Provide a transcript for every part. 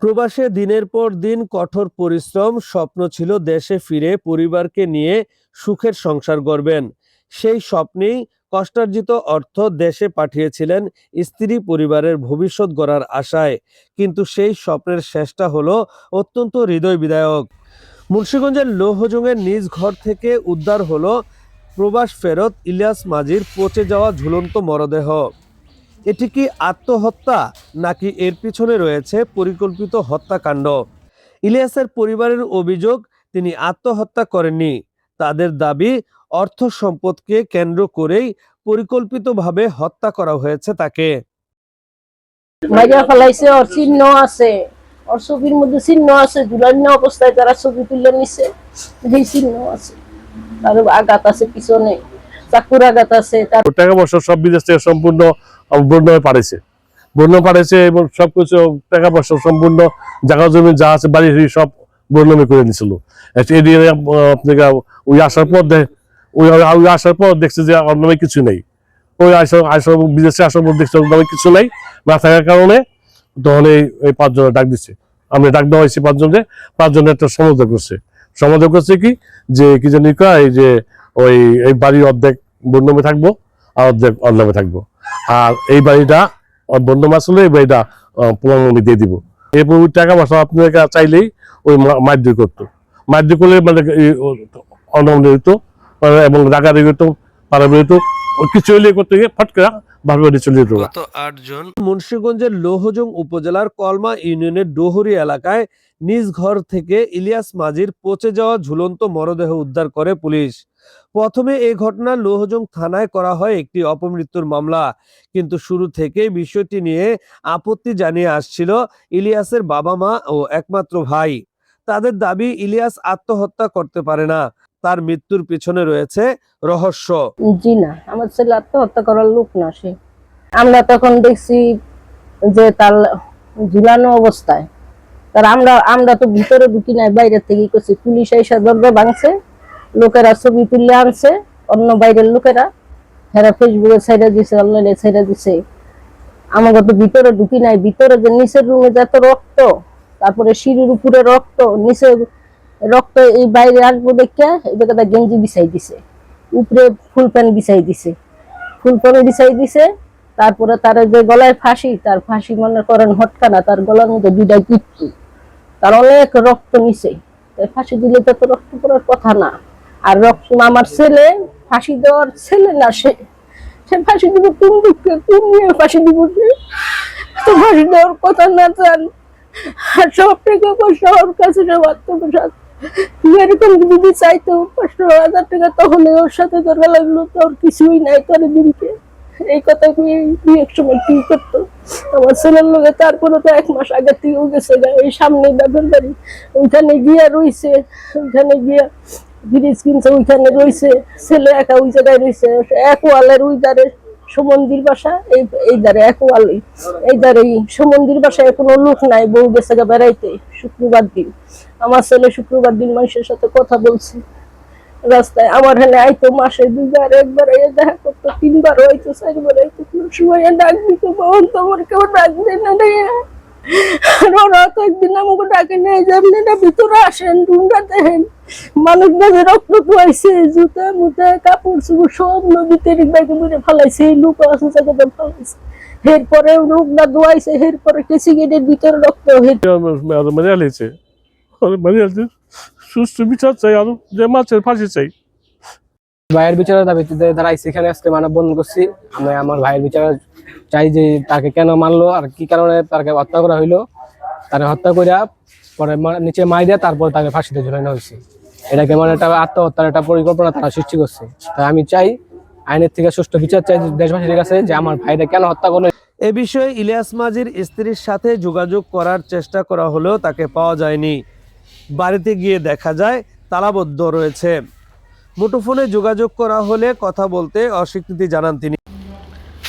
প্রবাসে দিনের পর দিন কঠোর পরিশ্রম, স্বপ্ন ছিল দেশে ফিরে পরিবারকে নিয়ে সুখের সংসার গড়বেন। সেই স্বপ্নেই কষ্টার্জিত অর্থ দেশে পাঠিয়েছিলেন স্ত্রী পরিবারের ভবিষ্যৎ গড়ার আশায়। কিন্তু সেই স্বপ্নের শেষটা হলো অত্যন্ত হৃদয় বিদায়ক। মুন্সিগঞ্জের লৌহজংয়ের নিজ ঘর থেকে উদ্ধার হলো প্রবাস ফেরত ইলিয়াস মাঝির পচে যাওয়া ঝুলন্ত মরদেহ। এটি কি আত্মহত্যা, নাকি এর পিছনে রয়েছে পরিকল্পিত হত্যাকাণ্ড? ইলিয়াসের পরিবারের অভিযোগ, তিনি আত্মহত্যা করেননি। তাদের দাবি, অর্থ সম্পদকে কেন্দ্র করেই পরিকল্পিতভাবে হত্যা করা হয়েছে তাকে। মাইরা ফেলাইছে, ওর চিহ্ন আছে, ওর ছবির মধ্যে চিহ্ন আছে, ঝুলান্য অবস্থায় তারা ছবি তুলে নিছে, সেই চিহ্ন আছে। তার আঘাত আছে, পিছনে চাকুর আঘাত আছে। তার টাকা পয়সা সব বিদেশ থেকে সম্পূর্ণ বন্যা পাঠাইছে এবং সবকিছু টাকা পয়সা সম্পূর্ণ জায়গা জমি যা আছে বাড়ি সব বন্যমে করে নিছিল। আপনাকে ওই আসার পর দেখছে যে ওর নামে কিছু নেই। ওই বিদেশে আসার পর দেখছে ওর নামে কিছু নাই, না থাকার কারণে তখন এই পাঁচজনে ডাক দিচ্ছে। আমরা ডাক দেওয়া হয়েছি পাঁচজনে একটা সমাধান করছে কি যে কি জানি এই যে এই বাড়ির অর্ধেক বন্যমে থাকবো আর অর্ধেক অন্যমে থাকবো, আর এই বাড়িটা বন্যমে আসলে এই বাড়িটা পুনর্নমে দিয়ে দিব। এরপর ওই টাকা পয়সা আপনাকে চাইলেই ওই মারধর করতো, মারধর করলে মানে অনমনে হইতো এবং রাগারি হইতো, পাড়াবি হইতো, কিছু হইলে করতে গিয়ে ফটকা ভাবে চলে যেত। গত ৮ জন মুন্সিগঞ্জের লৌহজং উপজেলার কলমা ইউনিয়নের ডোহরি এলাকায় নিজ ঘর থেকে ইলিয়াস মাঝির পচে যাওয়া ঝুলন্ত মরদেহ উদ্ধার করে পুলিশ। প্রথমে এই ঘটনা লৌহজং থানায় করা হয় একটি অপমৃত্যুর মামলা, কিন্তু শুরু থেকেই বিষয়টি নিয়ে আপত্তি জানিয়ে আসছিল ইলিয়াসের বাবা মা ও একমাত্র ভাই। তাদের দাবি, ইলিয়াস আত্মহত্যা করতে পারে না, তার মৃত্যুর পিছনে রয়েছে রহস্য। জি না, আমার ছেলে আত্মহত্যা করার লোক না সে। আমরা তখন দেখছি যে তার ঝুলানো অবস্থায়, তার আমরা তো ভিতরে ঢুকি নাই, বাইরে থেকে করছি। পুলিশ এসে দরজা ভাঙছে, লোকেরা ছবি তুলে আনছে, অন্য বাইরের লোকেরা, হেরা ফেসবুকে ছেড়ে দিছে, অনলাইনে ছেড়ে দিছে। আমাকে তো ভিতরে ঢুকি নাই। ভিতরে যে নিচের রুমে যত রক্ত, তারপরে সিঁড়ির উপরে রক্ত, নিচে রক্ত, এই বাইরে আসবো দেখে এই জায়গাটা গেঞ্জি বিছাই দিছে, উপরে ফুল প্যান্ট বিছাই দিছে। তারপরে তার যে গলায় ফাঁসি, তার ফাঁসি মনে করেন হটকা না, তার গলার মধ্যে দুইটা কিট্টু, তার অনেক রক্ত নিছে। ফাঁসি দিলে তো রক্ত পড়ার কথা না। আর রক্ত আমার ছেলে, ফাঁসি দেওয়ার ছেলে না সে। সে ফাঁসি দিব কোন দুঃখে, কোন নিয়ে ফাঁসি দিব? তো ফাঁসি দেওয়ার কথা না চান, আর সব টাকা পয়সা ওর কাছে সব আত্মপ্রসাদ। এরকম যদি চাইতো ৫০০,০০০ টাকা, তখন ওর সাথে দরকার লাগলো, তো ওর কিছুই নাই তোর দিনকে। এই কথা এক সময় কি করতো আমার ছেলের লোকে। তারপরে তো ১ মাস আগে থেকেও গেছে, এই সামনে বাপের বাড়ি, ওইখানে গিয়া রইছে, ওইখানে গিয়া ব্রিজ কিনছে, ওইখানে রইছে। ছেলে একা ওই জায়গায় রইছে, এক ওয়ালের ওই ধারে সমন্দির বাসা, এই ধারে এক ওয়ালে, এই ধারে সমন্দির বাসায় কোনো লোক নাই। বউ গেছে বেড়াইতে শুক্রবার দিন। আমার ছেলে শুক্রবার দিন মানুষের সাথে কথা বলছে রাস্তায়। আমার হেনে আইতো মাসে ২ বার, একবার দেখা করতো, ৩ বার হইতো, ৪ বার হইতো। কোনো সময় ডাক দিত, বহন তো আমার কেউ ডাক দেয় না। আর ওরা তো একদিন আমাকে ডাকে নেই যে আপনারা ভিতরে আসেন, রুমটা দেখেন। মানুষ দেখে রক্ত ধোয়াইছে, জুতা মুতা কাপড় চোপড় সব নদীতে বাইকে মেরে ফেলাইছে। এই লোক আছে জায়গাতে ফেলাইছে। এরপরে লোকটা ধোয়াইছে, এরপরে কেসি গেটের ভিতরে রক্ত সুস্থ বিচার চাই, আরো যে মাছের ফাঁসি চাই। ভাইয়ের বিচারের দাবিতে দাঁড়াইছি এখানে, আজকে মানববন্ধন করছি। আমি আমার ভাইয়ের বিচার চাই, যে তাকে কেন মারলো আর কি কারণে তাকে হত্যা করা হইলো। তাকে হত্যা করিয়া পরে নিচে মাইরা তারপর তাকে ফাঁসিতে ঝুলানো হয়েছে। এটাকে মানে একটা আত্মহত্যার একটা পরিকল্পনা তারা সৃষ্টি করছে। তাই আমি চাই আইনের থেকে সুষ্ঠু বিচার চাই দেশবাসীর কাছে, যে আমার ভাইটা কেন হত্যা করলো। এ বিষয়ে ইলিয়াস মাঝির স্ত্রীর সাথে যোগাযোগ করার চেষ্টা করা হলেও তাকে পাওয়া যায়নি। বাড়িতে গিয়ে দেখা যায় তালাবদ্ধ রয়েছে। মুঠোফোনে যোগাযোগ করা হলে কথা বলতে অস্বীকৃতি জানান তিনি।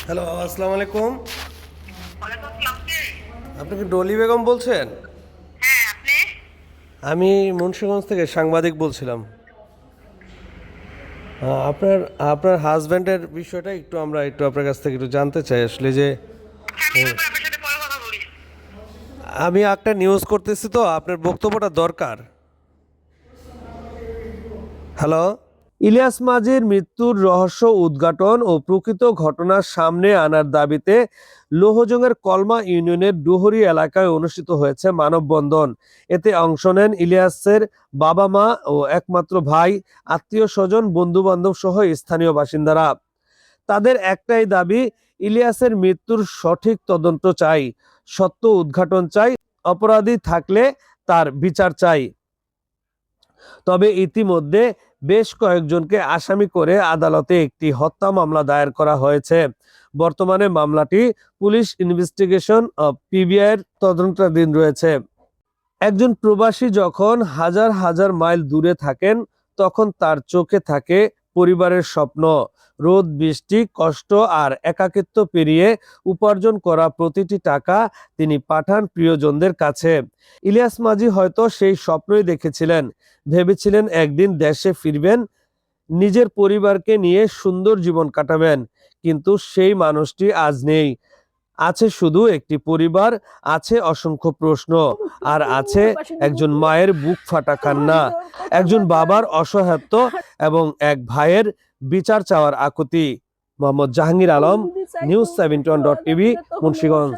হ্যালো, আসসালামু আলাইকুম। আপনি কি ডলি বেগম বলছেন? আমি মুন্সিগঞ্জ থেকে সাংবাদিক বলছিলাম। আপনার আপনার হাজব্যান্ডের বিষয়টা আমরা আপনার কাছ থেকে একটু জানতে চাই আসলে, যে আমি একটা নিউজ করতেছি, তো আপনার বক্তব্যটা দরকার। হ্যালো। ইলিয়াস মাঝির মৃত্যুর রহস্য উদ্ঘাটন ও প্রকৃত ঘটনার সামনে আনার দাবিতে লোহজংয়ের কলমা ইউনিয়নের ডুহরি এলাকায় অনুষ্ঠিত হয়েছে মানববন্ধন। এতে অংশ নেন ইলিয়াসের বাবা মা ও একমাত্র ভাই, আত্মীয় স্বজন, বন্ধু বান্ধব সহ স্থানীয় বাসিন্দারা। তাদের একটাই দাবি, ইলিয়াসের মৃত্যুর সঠিক তদন্ত চাই, সত্য উদ্ঘাটন চাই, অপরাধী থাকলে তার বিচার চাই। তবে ইতিমধ্যে বেশ কয়েকজনকে আসামি করে আদালতে একটি হত্যা মামলা দায়ের করা হয়েছে। বর্তমানে মামলাটি পুলিশ ইনভেস্টিগেশন পিবিআইয়ের তদন্তাধীন রয়েছে। একজন প্রবাসী যখন হাজার হাজার মাইল দূরে থাকেন, তখন তার চোখে থাকে পরিবারের স্বপ্ন। রোদ, বৃষ্টি, কষ্ট আর একাকিত্ব পেরিয়ে উপার্জন করা প্রতিটি টাকা তিনি পাঠান প্রিয়জনদের কাছে। ইলিয়াস মাঝি হয়তো সেই স্বপ্নই দেখেছিলেন, ভেবেছিলেন একদিন দেশে ফিরবেন, নিজের পরিবারকে নিয়ে সুন্দর জীবন কাটাবেন। কিন্তু সেই মানুষটি আজ নেই। আছে শুধু একটি পরিবার, আছে অসংখ্য প্রশ্ন, আর আছে একজন মায়ের বুক ফাটা কান্না, একজন বাবার অসহায়ত্ব এবং এক ভাইয়ের বিচার চাওয়ার আকুতি। Mohammad Jahangir Alam, news 71.tv, Munshiganj.